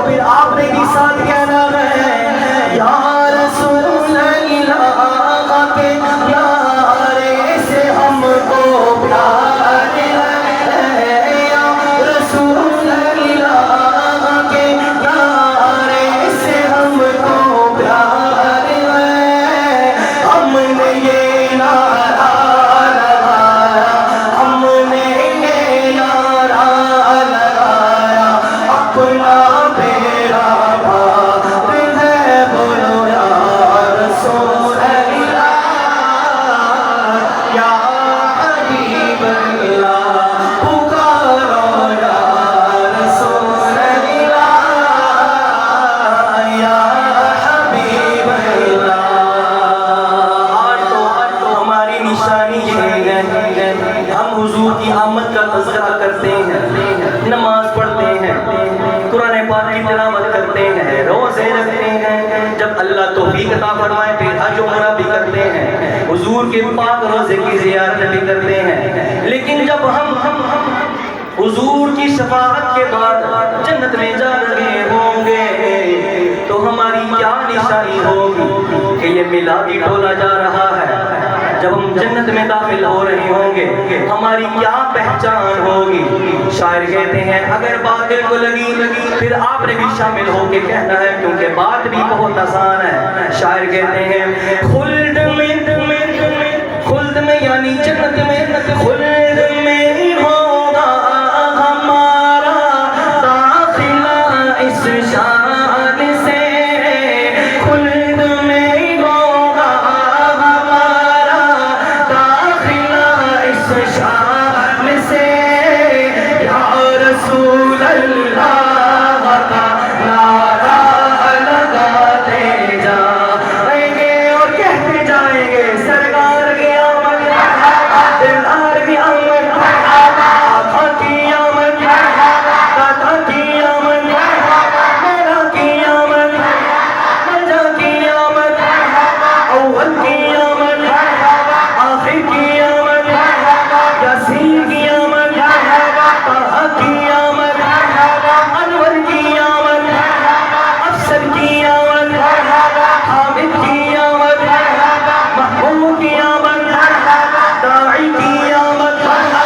پھر آپ نے بھی ساتھ کہنا ہے یا رسول اللہ کے پیارے سے ہم کو پیار ہے، یا رسول اللہ کے پیارے سے ہم کو پیار ہے، ہم نے یہ نعرہ لگایا، ہم نے یہ نعرہ لگایا، اپنا بیڑا پار ہے، بولو یا رسول اللہ یا حبیب اللہ، پکارو یا رسول اللہ یا حبیب اللہ۔ آج تو ہماری نشانی یہ ہے، ہم حضور کی آمد کا تذکرہ کرتے ہیں، نماز پڑھتے ہیں، قرآن پاک کی تلاوت کرتے ہیں، روزے رکھتے ہیں، جب اللہ توفیق عطا فرمائے پھر حج و عمرہ بھی کرتے ہیں، حضور کے پاک روزے کی زیارت بھی کرتے ہیں، لیکن جب ہم حضور کی شفاعت کے بعد جنت میں جا رہے ہوں گے تو ہماری کیا نشانی ہوگی کہ یہ میلادی ٹولا جا رہا ہے؟ جب ہم جنت میں داخل ہو رہے ہوں گے ہماری کیا پہچان ہوگی؟ شاعر کہتے ہیں اگر بات دل کو لگی پھر آپ نے بھی شامل ہو کے کہنا ہے، کیونکہ بات بھی بہت آسان ہے۔ شاعر کہتے ہیں خلد میں یعنی جنت میں، خلد